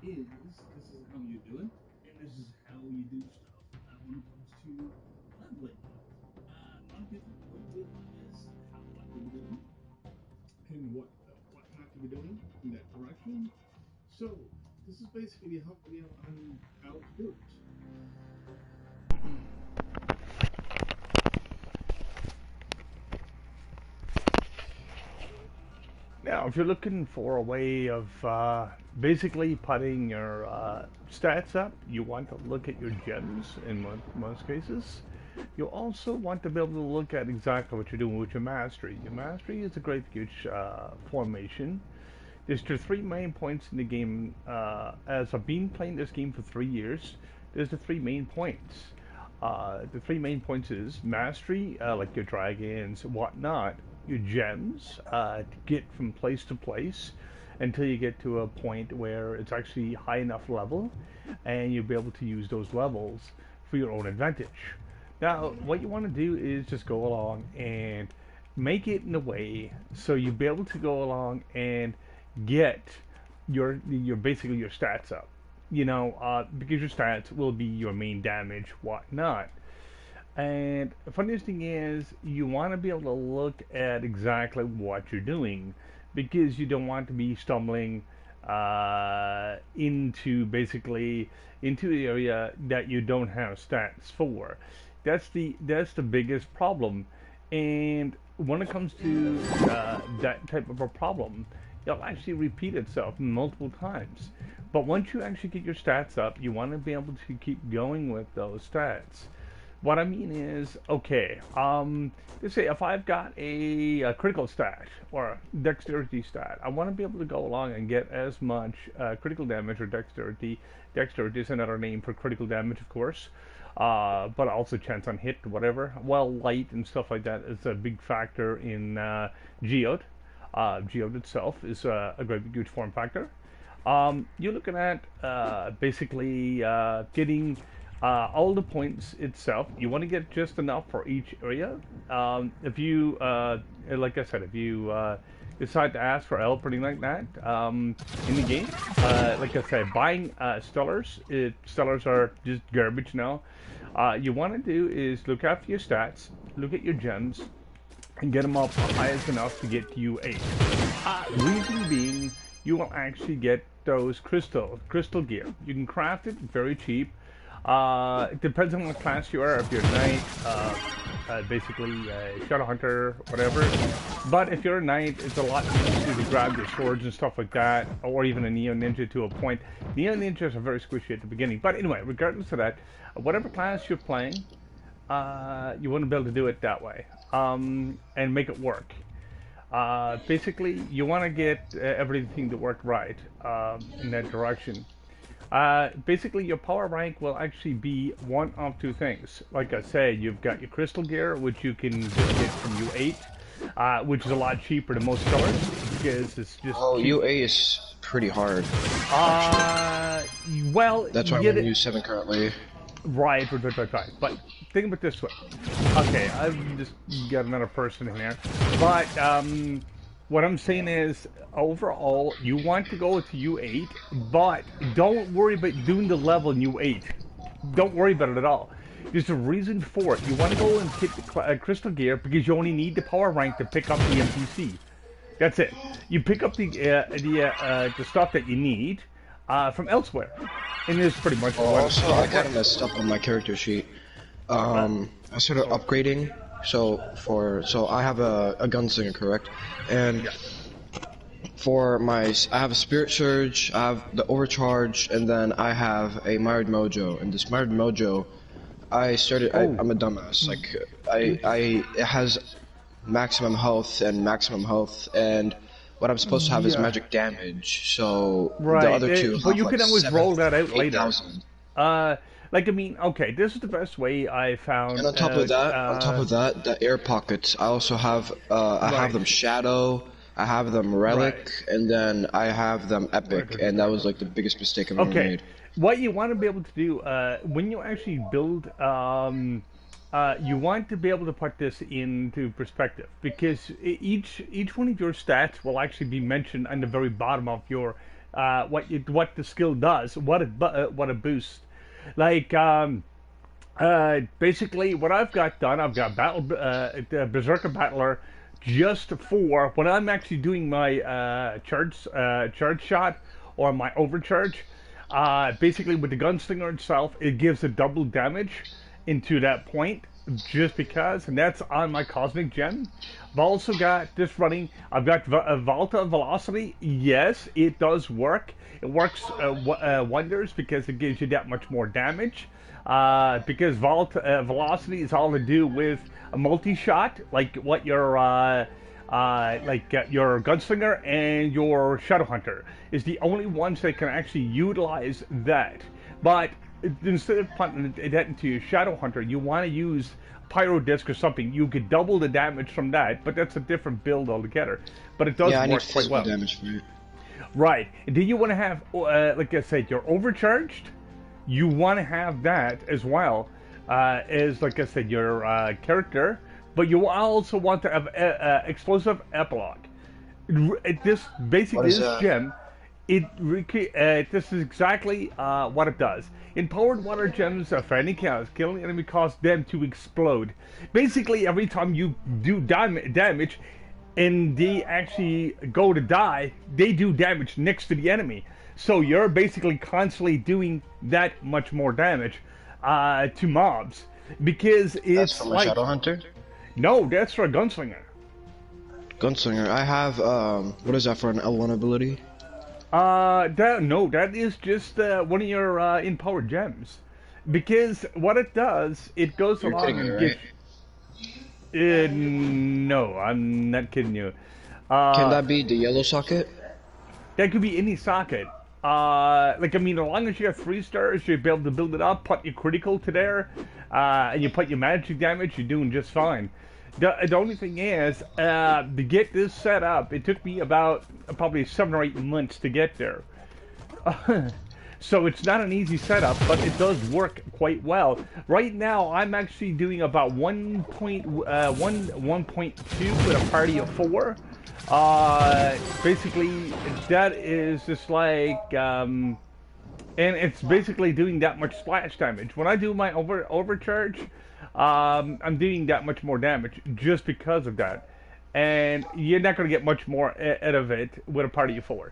is this is how you do it, and this is how you do stuff when it comes to leveling. A lot of people don't realize how what to be doing and what not to be doing in that direction. So this is basically help you on how to do it. Now, if you're looking for a way of basically putting your stats up, you want to look at your gems in most cases. You also want to be able to look at exactly what you're doing with your mastery. Your mastery is a great huge formation. There's the three main points in the game. As I've been playing this game for 3 years, there's the three main points. The three main points is mastery, like your dragons, whatnot, your gems, to get from place to place until you get to a point where it's actually high enough level and you'll be able to use those levels for your own advantage. Now, what you want to do is just go along and make it in a way so you'll be able to go along and get your basically your stats up. Because your stats will be your main damage, whatnot. And the funniest thing is, you want to be able to look at exactly what you're doing because you don't want to be stumbling into the area that you don't have stats for. That's the biggest problem. And when it comes to that type of a problem, it'll actually repeat itself multiple times. But once you actually get your stats up, you want to be able to keep going with those stats. What I mean is, okay, let's say if I've got a critical stat or a dexterity stat, I want to be able to go along and get as much critical damage or dexterity. Dexterity is another name for critical damage, of course, but also chance on hit, whatever. Well, light and stuff like that is a big factor in Geode. Geode itself is a great huge form factor. You're looking at basically getting all the points itself. You want to get just enough for each area. If you, like I said, if you decide to ask for help or anything like that in the game, like I said, buying stellars are just garbage now. You want to do is look after your stats, look at your gems, and get them up high as enough to get you 8. Reason being, you will actually get those crystal gear. You can craft it very cheap. It depends on what class you are. If you're a knight, basically shadow hunter, whatever. But if you're a knight, it's a lot easier to grab your swords and stuff like that, or even a neo ninja to a point. Neo ninjas are very squishy at the beginning. But anyway, regardless of that, whatever class you're playing, you want to be able to do it that way and make it work. Basically, you want to get everything to work right in that direction. Basically, your power rank will actually be one of two things. Like I say, you've got your crystal gear, which you can just get from U8, which is a lot cheaper than most colors because it's just. Oh, cheap. UA is pretty hard. Well, That's why I'm on U7 currently. Right. But think of it this way. Okay, I've just got another person in there. But what I'm saying is, overall, you want to go to U8, but don't worry about doing the level in U8. Don't worry about it at all. There's a reason for it. You want to go and hit the crystal gear because you only need the power rank to pick up the NPC. That's it. You pick up the stuff that you need from elsewhere. And it's pretty much Also, I kind of messed up on my character sheet. I started upgrading. So I have a gunslinger, correct? And for I have a spirit surge, I have the overcharge, and then I have a mired mojo. And this mired mojo, I'm a dumbass. Like it has maximum health, and what I'm supposed to have is magic damage. So the other two, but you can always roll that out later. 8,000. Like, I mean, okay, this is the best way I found. And on top of that, the air pockets. I also have, I have them shadow, I have them relic, and then I have them epic, and that was like the biggest mistake I've ever made. What you want to be able to do when you actually build, you want to be able to put this into perspective because each one of your stats will actually be mentioned on the very bottom of your what the skill does, what it boosts. Like basically, what I've got done, I've got the Berserker Battler just for when I'm actually doing my charge shot or my overcharge. Basically, with the gunslinger itself, it gives a double damage into that point just because, and that's on my Cosmic Gem. I've also got this running. I've got Volta Velocity. Yes, it does work. It works wonders because it gives you that much more damage. Because Velocity is all to do with a multi-shot, like what your your Gunslinger and your Shadowhunter is the only ones that can actually utilize that. But instead of putting that into your Shadowhunter, you want to use Pyro Disc or something. You could double the damage from that, but that's a different build altogether. But it does work quite well. Damage for it. Right. Do you want to have, like I said, you're overcharged? You want to have that as well as, like I said, your character, but you also want to have explosive epilogue. This basically this gem, this is exactly what it does. Empowered water gems for any chaos, killing enemy cause them to explode. Basically, every time you do damage, and they actually go to die, they do damage next to the enemy. So you're basically constantly doing that much more damage to mobs because it's that's from like a Shadowhunter? No, that's for a Gunslinger. Gunslinger. I have what is that for an L1 ability? That is just one of your empowered gems. Because what it does, it goes You're along kidding and me, right? No, I'm not kidding you. Can that be the yellow socket? That could be any socket. Like, I mean, as long as you have 3 stars, you'll be able to build it up, put your critical to there, and you put your magic damage, you're doing just fine. The only thing is, to get this set up, it took me about probably 7 or 8 months to get there. So it's not an easy setup, but it does work quite well. Right now, I'm actually doing about 1.2 with a party of 4. Basically, that is just like, and it's basically doing that much splash damage. When I do my overcharge, I'm doing that much more damage just because of that. And you're not going to get much more out of it with a party of 4.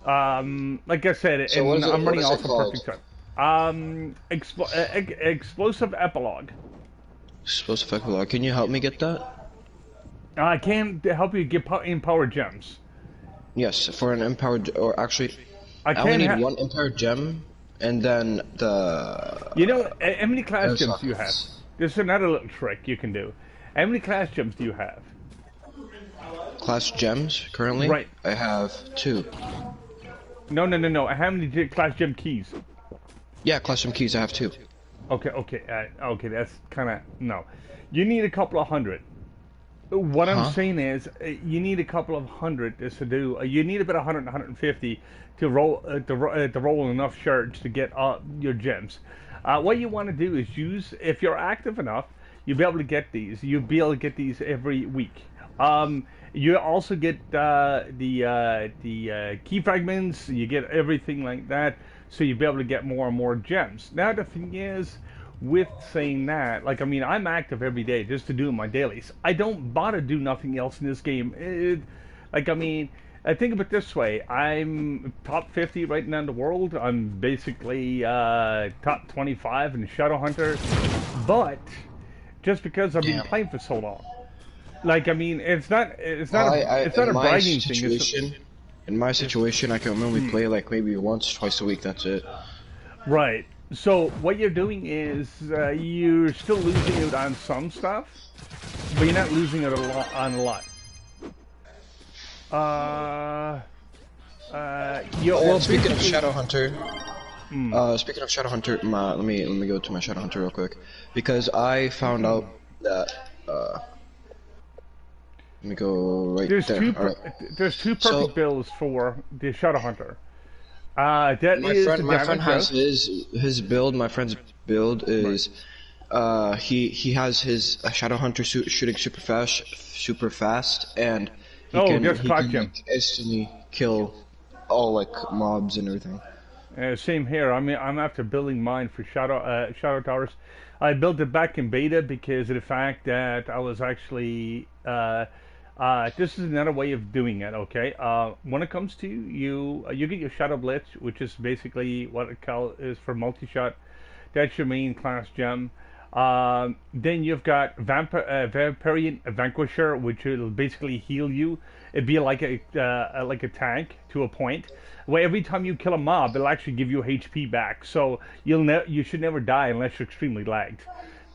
Like I said, So and I'm running off it a called? perfect time. Explosive Epilogue. Explosive epilogue. Can you help me get that? I can help you get empowered gems. Yes, for an empowered, or actually, I only can need one empowered gem, and then the. You know, how many class gems do you have? sockets. There's another little trick you can do. How many class gems do you have? Class gems currently? Right. I have 2. No. How many class gem keys? Yeah, class gem keys. I have 2. Okay. That's kind of no. You need a couple of hundred. What I'm saying is, you need a couple of hundred just to do. You need about 100, 150 to roll to roll enough shards to get your gems. What you want to do is use, if you're active enough, you'll be able to get these. You'll be able to get these every week. You also get the key fragments. You get everything like that, so you'll be able to get more and more gems. Now the thing is, with saying that, like, I mean, I'm active every day just to do my dailies. I don't bother to do nothing else in this game. Like, I mean, I think of it this way. I'm top 50 right now in the world. I'm basically top 25 in Shadowhunter. But just because I've been playing for so long. Like, I mean, it's not a bragging thing. In my situation, I can only play like maybe once, twice a week. That's it. Right. So what you're doing is you're still losing out on some stuff, but you're not losing out on a lot. Speaking of Shadowhunter, let me go to my Shadowhunter real quick, because I found out that let me go right there's there. There's 2 perfect builds for the Shadowhunter. My friend has his build. My friend's build is he has his Shadowhunter shooting super fast, and he can instantly kill all like mobs and everything. Same here. I mean, I'm after building mine for Shadow Towers. I built it back in beta because of the fact that I was actually. This is another way of doing it. Okay. When it comes to you, you get your Shadow Blitz, which is basically what it is for multi-shot. That's your main class gem. Then you've got Vampirian Vanquisher, which will basically heal you. It'd be like a tank to a point, where every time you kill a mob, it'll actually give you HP back. So you should never die unless you're extremely lagged.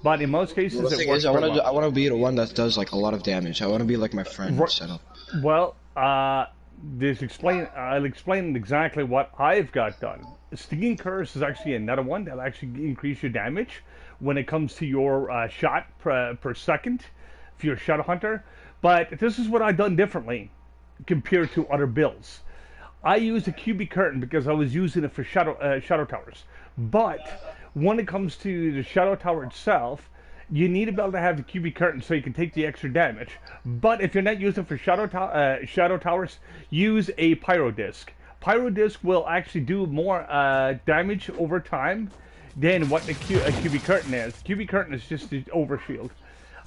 But in most cases, Well, the it thing works is, quite well. I want to be the one that does like a lot of damage. I want to be like my friend setup. Well, I'll explain exactly what I've got done. Stinging Curse is actually another one that'll actually increase your damage when it comes to your shot per second if you're a Shadow Hunter. But this is what I've done differently compared to other builds. I used a cubic curtain because I was using it for Shadow Towers. But when it comes to the Shadow Tower itself, you need to be able to have the cubic curtain so you can take the extra damage. But if you're not using it for Shadow Towers, use a Pyro Disc. Pyro Disc will actually do more damage over time than what the cubic curtain is. Cubic curtain is just the overshield.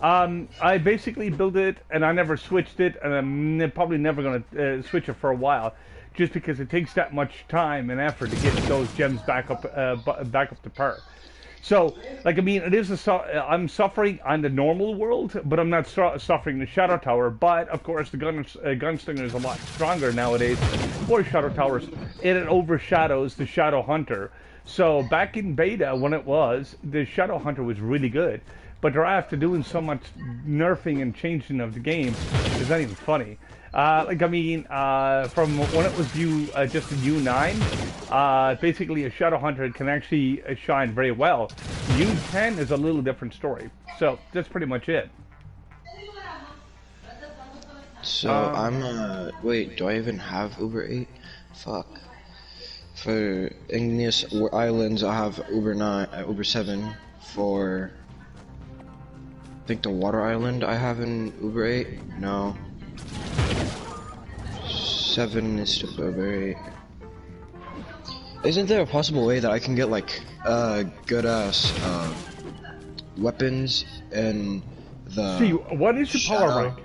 I basically built it, and I never switched it, and I'm probably never going to switch it for a while, just because it takes that much time and effort to get those gems back up to par. So, like, I mean, I'm suffering on the normal world, but I'm not suffering the Shadow Tower. But, of course, the Gunslinger is a lot stronger nowadays for Shadow Towers, and it overshadows the Shadow Hunter. So, back in beta, when it was, the Shadow Hunter was really good. But they're after doing so much nerfing and changing of the game, it's not even funny. Like, I mean, from when it was just a U9, basically a Shadow Hunter can actually shine very well. U10 is a little different story. So, that's pretty much it. So, wait, do I even have Uber 8? Fuck. For Igneous Islands, I have Uber 7. For, I think the Water Island I have in Uber 8? No. 7 is just Uber 8. Isn't there a possible way that I can get like good ass weapons in the See, what is your power rank?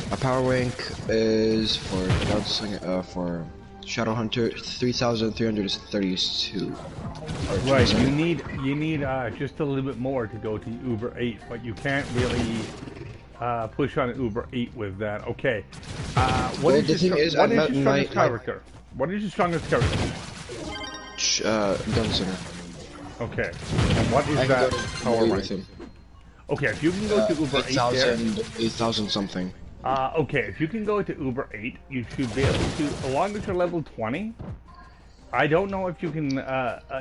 My power rank is for for Shadow Hunter 3,332. Right, you need just a little bit more to go to Uber 8, but you can't really push on Uber 8 with that. Okay. What is your strongest character? What is your strongest character? Gunslinger. Okay. And what is that power rank? Okay, if you can go to Uber 8 8,000 something. Okay, if you can go to Uber 8, you should be able to, as long as you're level 20, I don't know if you can,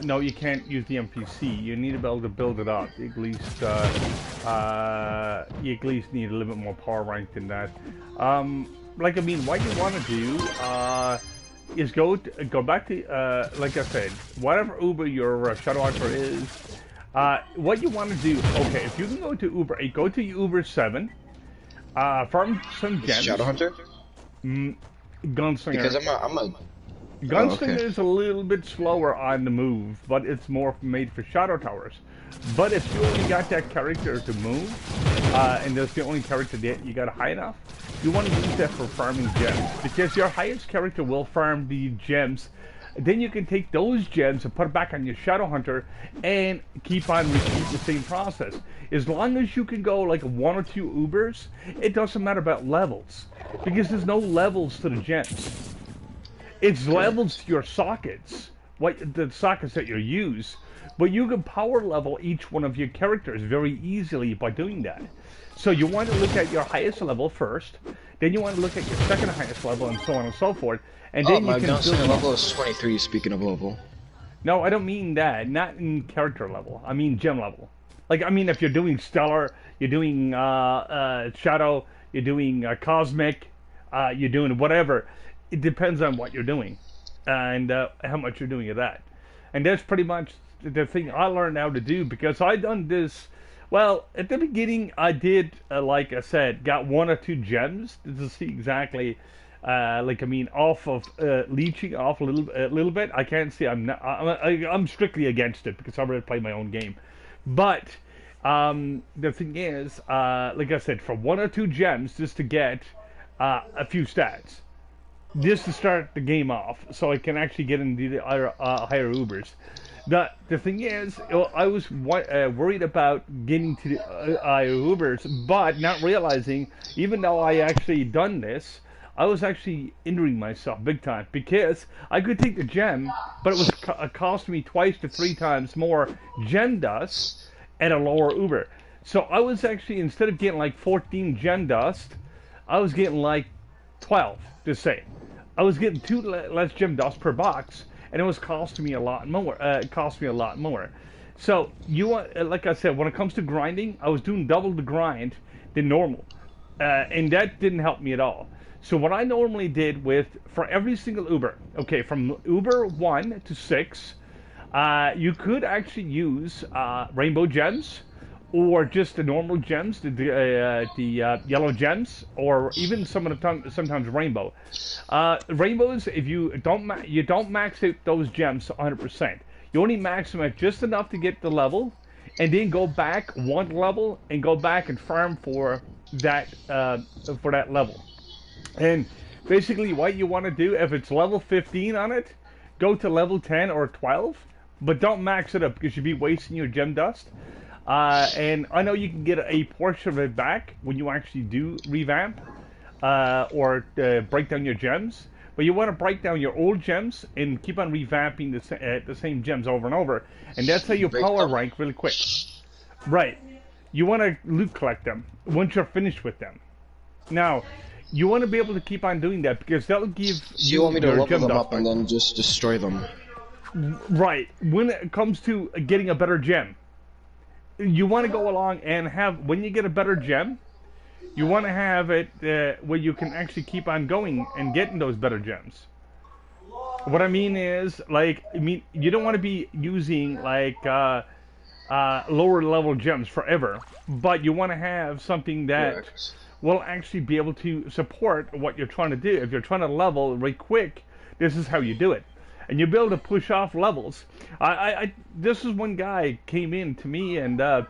no, you can't use the NPC. You need to be able to build it up. You at least need a little bit more power rank than that. Like, I mean, what you want to do, is go back to, like I said, whatever Uber your Shadow Hunter is, what you want to do, okay, if you can go to Uber 8, go to Uber 7, farm some gems. Shadow Hunter? Gunslinger. Because I'm a Gunslinger is a little bit slower on the move, but it's more made for Shadow Towers. But if you only got that character to move, and that's the only character that you got high enough, you want to use that for farming gems. Because your highest character will farm the gems. Then you can take those gems and put it back on your Shadow Hunter and keep on repeating the same process. As long as you can go like 1 or 2 Ubers, it doesn't matter about levels. Because there's no levels to the gems. It's levels to your sockets, the sockets that you use. But you can power level each one of your characters very easily by doing that. So you want to look at your highest level first, then you want to look at your second highest level, and so on and so forth. And then you can build Gunslinger level is 23, speaking of level. No, I don't mean that. Not in character level. I mean gem level. Like, I mean, if you're doing Stellar, you're doing Shadow, you're doing Cosmic, you're doing whatever. It depends on what you're doing and how much you're doing of that. And that's pretty much the thing I learned how to do, because I done this. Well, at the beginning, I did, like I said, got 1 or 2 gems to see exactly like I mean, off of leeching off a little bit. I can't say I'm not. I'm strictly against it because I already play my own game. But the thing is, like I said, for 1 or 2 gems just to get a few stats, just to start the game off, so I can actually get into the higher Ubers. The thing is, I was worried about getting to the higher Ubers, but not realizing, even though I actually done this, I was actually injuring myself big time because I could take the gem, but it was cost me 2 to 3 times more gem dust at a lower Uber. So I was actually, instead of getting like 14 gem dust, I was getting like 12, to say. I was getting 2 less gem dust per box, and it was costing me a lot more. So you want, like I said, when it comes to grinding, I was doing double the grind than normal, and that didn't help me at all. So what I normally did for every single Uber, okay, from Uber 1 to 6, you could actually use rainbow gems, or just the normal gems, the yellow gems, or even sometimes rainbow. Rainbows, if you don't max out those gems 100%. You only max them out just enough to get the level, and then go back 1 level and go back and farm for that level. And basically, what you want to do, if it's level 15 on it, go to level 10 or 12, but don't max it up because you'd be wasting your gem dust. And I know you can get a portion of it back when you actually do revamp or break down your gems, but you want to break down your old gems and keep on revamping the same gems over and over, and that's how you power rank really quick. Right. You want to loot collect them once you're finished with them. Now, you want to be able to keep on doing that because that'll give you want me to level them up back. And then just destroy them? Right. When it comes to getting a better gem, you want to go along and have, when you get a better gem, you want to have it where you can actually keep on going and getting those better gems. What I mean is, you don't want to be using lower level gems forever, but you want to have something that will actually be able to support what you're trying to do. If you're trying to level right quick, this is how you do it. And you'll be able to push off levels. This is one guy came in to me, and I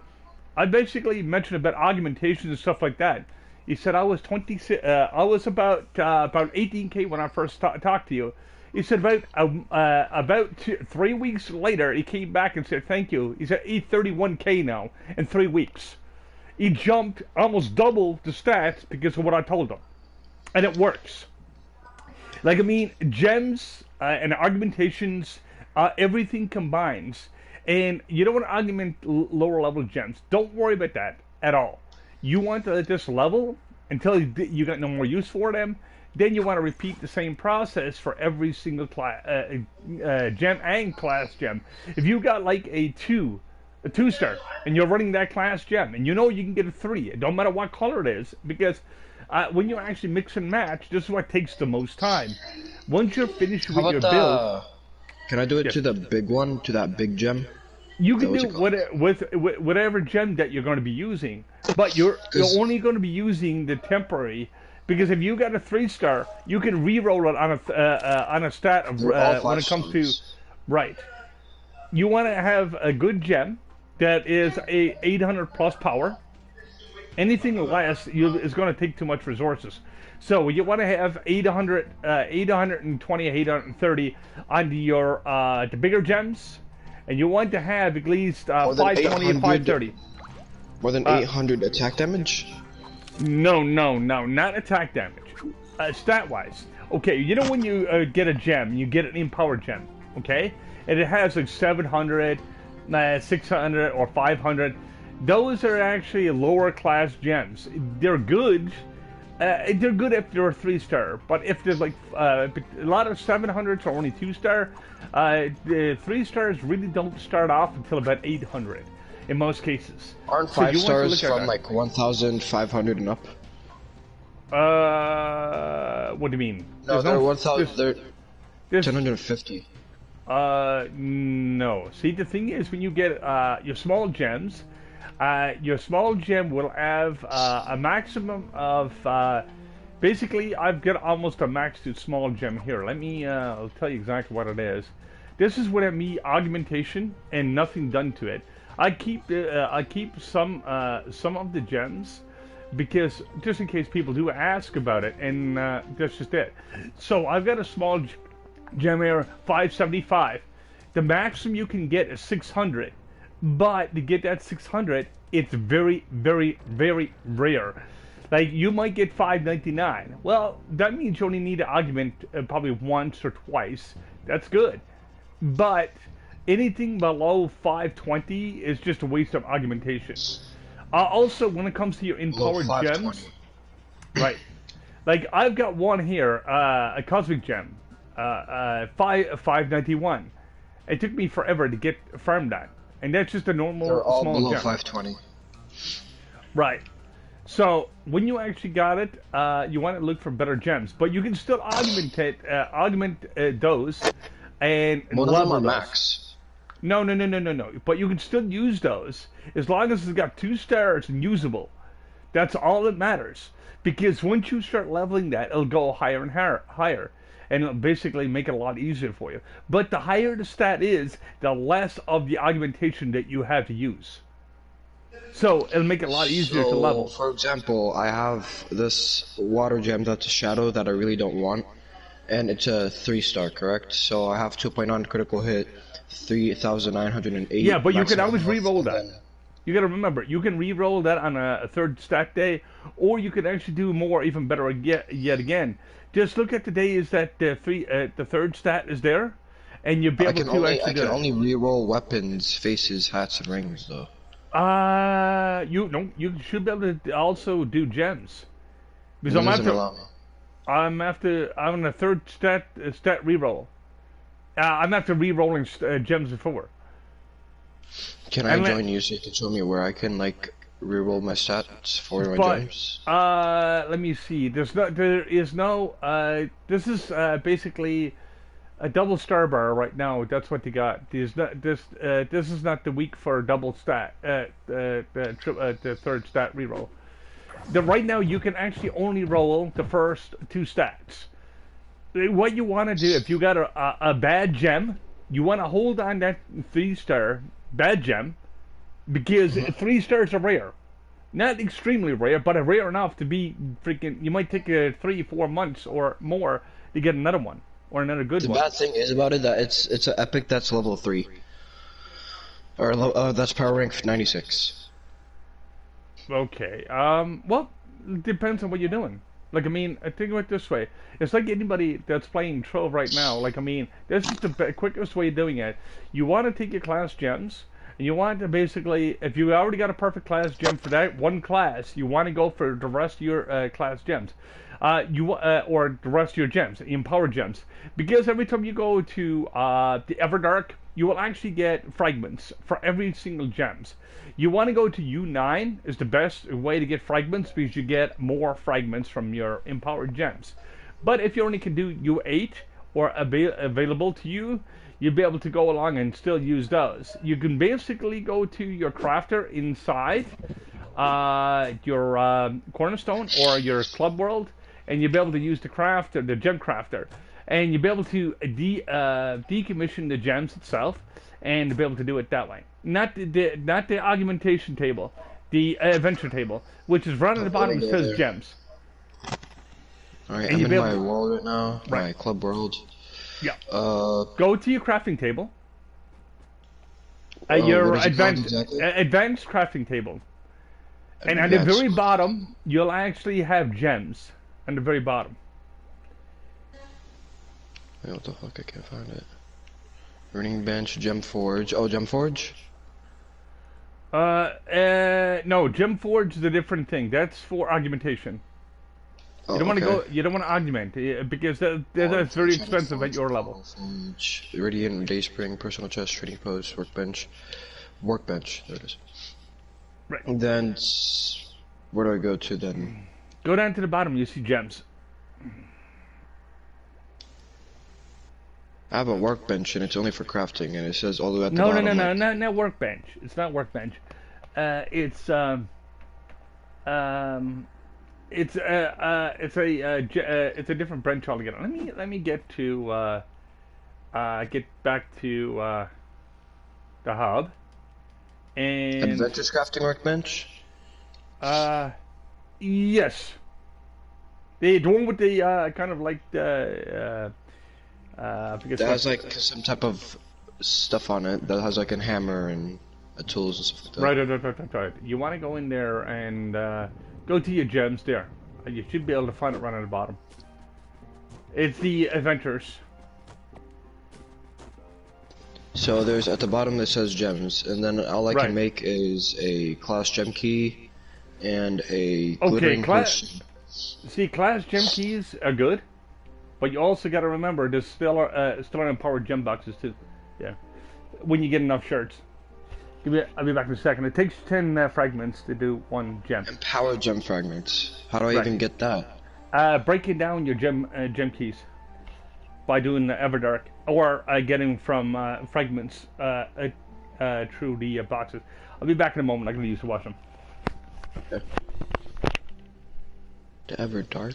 basically mentioned about augmentations and stuff like that. He said I was I was about 18K when I first talked to you. He said about 3 weeks later, he came back and said thank you. He's at 31K now in 3 weeks. He jumped almost double the stats because of what I told him, and it works. Like, I mean, gems and augmentations, everything combines. And you don't want to augment lower level gems. Don't worry about that at all. You want to let this level until you got no more use for them. Then you want to repeat the same process for every single gem and class gem. If you got like a 2-star, and you're running that class gem, and you know you can get a 3, it don't matter what color it is, because when you actually mix and match, this is what takes the most time. Once you're finished with your build... Can I do it to the big one, to that big gem? You can do with whatever gem that you're going to be using, but you're only going to be using the temporary, because if you got a 3-star, you can re-roll it on a stat of when it comes to... Right. You want to have a good gem that is a 800 plus power. Anything less is going to take too much resources. So you want to have 820, 830 on your the bigger gems, and you want to have at least 520 and 530. More than 800 attack damage? No, not attack damage. Stat-wise. Okay, you know when you get a gem, you get an empowered gem, okay? And it has like 700, 600, or 500. Those are actually lower class gems. They're good. They're good if they're a 3-star, but if there's like a lot of 700s are only 2-star, the 3-stars really don't start off until about 800 in most cases. Aren't 5-stars from like 1,500 and up? What do you mean? No, they're 1,000. They're 1,050. No. See, the thing is, when you get your small gems, your small gem will have a maximum of Basically, I've got almost a max to small gem here. Let me, I'll tell you exactly what it is. This is without me augmentation and nothing done to it. I keep some of the gems because just in case people do ask about it, and that's just it. So I've got a small gem here, 575. The maximum you can get is 600, but to get that 600, it's very, very, very rare. Like, you might get 599. Well, that means you only need to augment probably once or twice. That's good. But anything below 520 is just a waste of augmentation. Also, when it comes to your empowered gems, right? Like, I've got one here, a cosmic gem, 591. It took me forever to get farm that, and that's just a normal They're all small below gem. 520. Right. So when you actually got it, you want to look for better gems, but you can still augment those and One of them level are those. max. No. But you can still use those as long as it's got 2 stars and usable. That's all that matters. Because once you start leveling that, it'll go higher and higher. And it'll basically make it a lot easier for you. But the higher the stat is, the less of the augmentation that you have to use. So it'll make it a lot easier to level. For example, I have this water gem that's a shadow that I really don't want, and it's a 3-star, correct? So I have 2.9 critical hit, 3,908. Yeah, but you can maximum always health, re-roll and that. then- You gotta remember, you can re-roll that on a 3rd stat day, or you can actually do more, even better yet again. Just look at the days that the 3rd stat is there, and you'll be able to I actually do can it. only re-roll weapons, faces, hats, and rings, though. You should be able to also do gems. Because It doesn't allow me. I'm on a 3rd stat reroll. I'm after re-rolling gems before. Can I join you so you can show me where I can, like, re-roll my stats for my gems? Let me see. There is no. This is basically a double star bar right now. That's what you got. This is not the week for double stat. The 3rd stat reroll. Right now you can actually only roll the first 2 stats. What you want to do if you got a bad gem, you want to hold on that 3-star bad gem because 3 stars are rare. Not extremely rare, but rare enough to be freaking. You might take 3-4 months or more to get another one or another good one. The bad thing is about it that it's an epic that's level 3, or that's power rank 96. Okay. Well, it depends on what you're doing. Like, I mean, I think of it this way. It's like anybody that's playing Trove right now. Like, I mean, this is the quickest way of doing it. You want to take your class gems, and you want to basically, if you already got a perfect class gem for that one class, you want to go for the rest of your class gems. Or the rest of your gems, the empowered gems. Because every time you go to the Everdark, you will actually get fragments for every single gems. You want to go to U9 is the best way to get fragments because you get more fragments from your empowered gems. But if you only can do U8 or available to you, you'll be able to go along and still use those. You can basically go to your crafter inside your cornerstone or your club world, and you'll be able to use the crafter, the gem crafter, and you'll be able to decommission the gems itself, and be able to do it that way. Not the augmentation table, the adventure table, which is right at the bottom. It says gems. Alright, I'm in my world right now. Right. My club world. Yeah. Go to your crafting table. Your advanced crafting table. And at the very bottom, you'll actually have gems. At the very bottom. Wait, what the fuck? I can't find it. Running bench, gem forge. Oh, gem forge? No, gem forge is a different thing. That's for augmentation. Oh, You don't want to go. You don't want to augment because that's very expensive at your level. Forge, Radiant, Dayspring, personal chest, trading post, workbench. There it is. Right. And then, where do I go to then? Go down to the bottom. You see gems. I have a workbench and it's only for crafting, and it says all the way at the bottom. No, not workbench. It's not workbench. It's it's a different branch altogether. Let me get back to the hub and Adventures crafting workbench. uh yes, the one with the kind of like the I forget That what. has like some type of stuff on it. That has like a hammer and tools and stuff like that. Right. You want to go in there and go to your gems there. You should be able to find it right at the bottom. It's the adventures. So there's at the bottom that says gems, and then all I Right. can make is a class gem key and a Okay, glittering class. potion. See, class gem keys are good, but you also got to remember there's still empowered gem boxes too. Yeah, when you get enough shirts. I'll be back in a second. It takes 10 fragments to do one gem. Empowered gem fragments. How do I Right. even get that? Breaking down your gem keys by doing the Everdark or getting from fragments through the boxes. I'll be back in a moment. I'm going to use the washroom. Okay. The Everdark.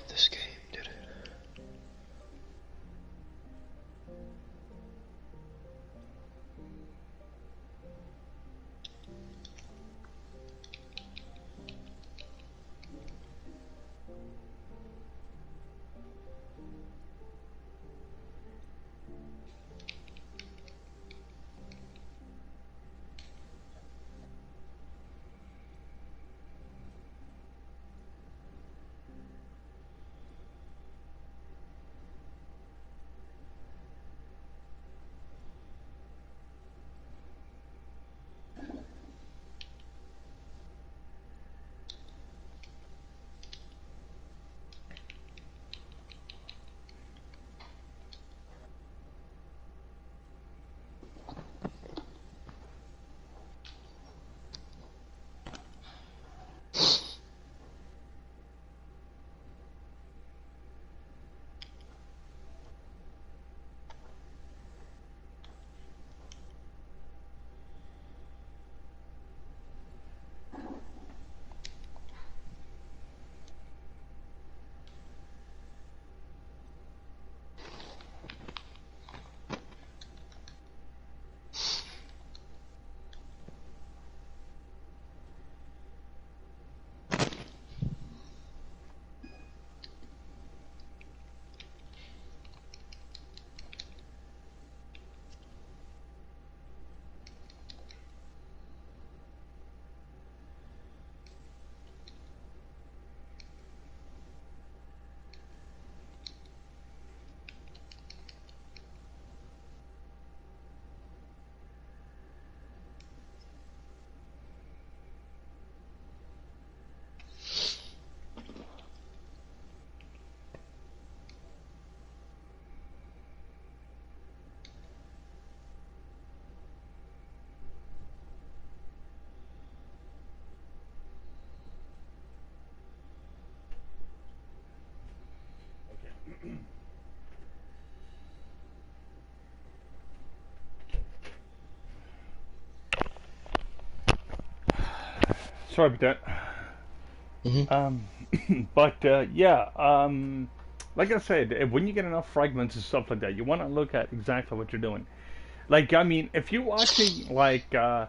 This game did it. Sorry about that. But yeah, like I said, when you get enough fragments and stuff like that, you want to look at exactly what you're doing. Like, I mean, if you're watching like I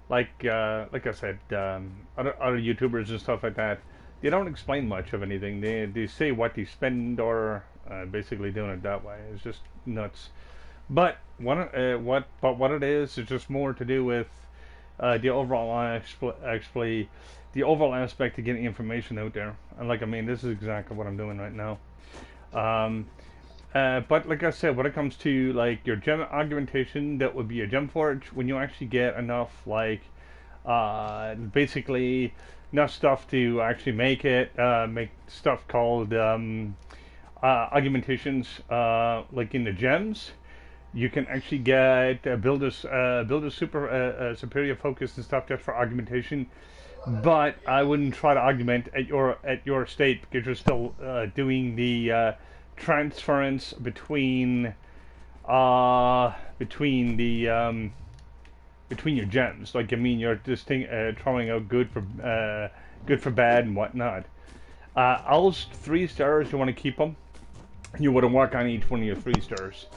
said, other YouTubers and stuff like that, they don't explain much of anything. They say what they spend or basically doing it that way. It's just nuts. But what it is just more to do with the overall actually the overall aspect of getting information out there. And like I mean, this is exactly what I'm doing right now. Um, but like I said, when it comes to like your gem augmentation, that would be a gem forge. When you actually get enough like Basically, enough stuff to actually make it. Make stuff called augmentations, like in the gems. You can actually get build a superior focus and stuff just for augmentation. But I wouldn't try to augment at your state because you're still doing the transference between your gems. Like I mean, you're just throwing out good for bad and whatnot. All 3 stars, you want to keep them. You want to work on each one of your 3 stars.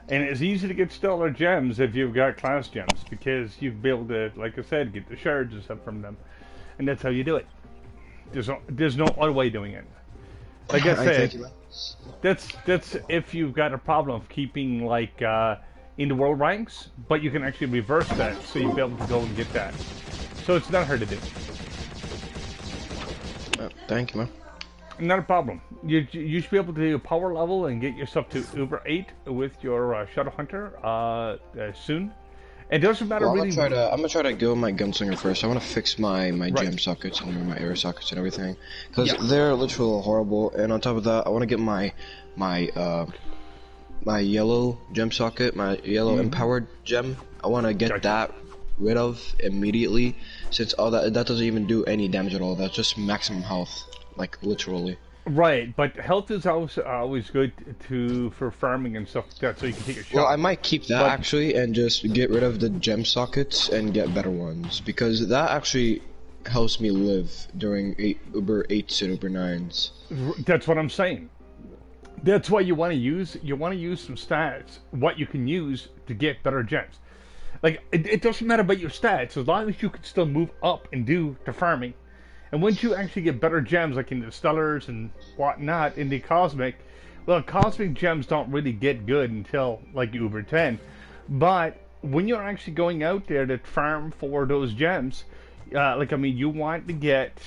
And it's easy to get stellar gems if you've got class gems because you've been able to, like I said, get the shards and stuff from them, and that's how you do it. There's no other way of doing it. Like I said, that's if you've got a problem of keeping like in the world ranks, but you can actually reverse that, so you'll be able to go and get that. So it's not hard to do. Thank you, man. Not a problem. You should be able to do a power level and get yourself to Uber 8 with your Shadow Hunter soon. It doesn't matter really. I'm gonna try to go with my gunslinger first. I want to fix my gem sockets and my air sockets and everything because they're literally horrible. And on top of that, I want to get my yellow gem socket, my yellow empowered gem. I want to get that rid of immediately since all that doesn't even do any damage at all. That's just maximum health. Like literally. Right, but health is always good for farming and stuff like that, so you can take a shot. Well, I might keep that actually and just get rid of the gem sockets and get better ones because that actually helps me live during Uber 8s and Uber 9s. That's what I'm saying. That's why you want to use some stats, what you can use to get better gems. Like it doesn't matter about your stats as long as you can still move up and do the farming. And once you actually get better gems, like in the Stellars and whatnot, in the Cosmic, well, Cosmic gems don't really get good until, like, Uber 10. But when you're actually going out there to farm for those gems, you want to get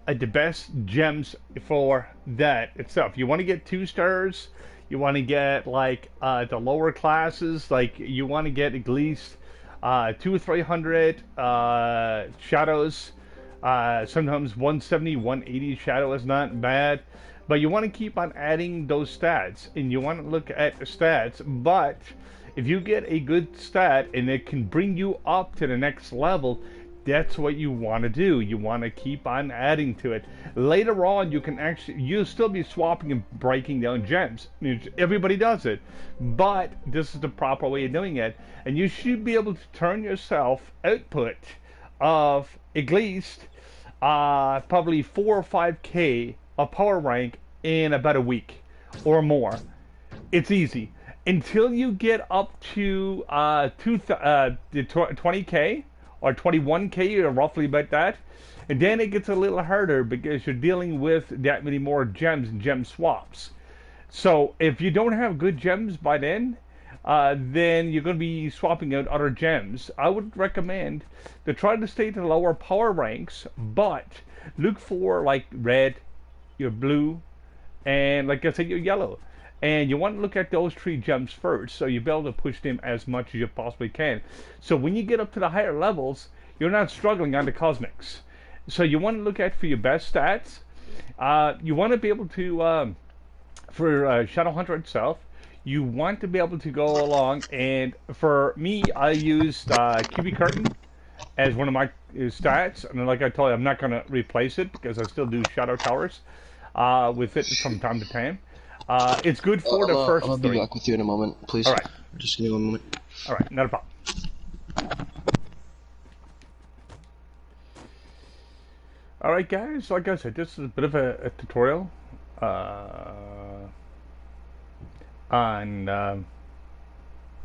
the best gems for that itself. You want to get 2 stars. You want to get, the lower classes. Like, you want to get at least 200 or 300 shadows. Sometimes 170, 180 shadow is not bad, but you want to keep on adding those stats, and you want to look at the stats. But if you get a good stat and it can bring you up to the next level, that's what you want to do. You want to keep on adding to it. Later on, you'll still be swapping and breaking down gems. Everybody does it, but this is the proper way of doing it, and you should be able to turn yourself output of at least probably 4 or 5k of power rank in about a week or more. It's easy until you get up to 20k or 21k or roughly about that, and then it gets a little harder because you're dealing with that many more gems and gem swaps. So if you don't have good gems by then you're going to be swapping out other gems. I would recommend to try to stay to the lower power ranks, but look for like red, your blue, and like I said, your yellow. And you want to look at those 3 gems first, so you'll be able to push them as much as you possibly can. So when you get up to the higher levels, you're not struggling on the cosmics. So you want to look at for your best stats. You want to be able to, for Shadow Hunter itself, you want to be able to go along, and for me, I used QB Curtain as one of my stats, and like I told you, I'm not going to replace it because I still do Shadow Towers with it from time to time. It's good for the first 3. I'll be back with you in a moment, please. Alright. Just give me 1 moment. Alright, not a problem. Alright guys, like I said, this is a bit of a tutorial on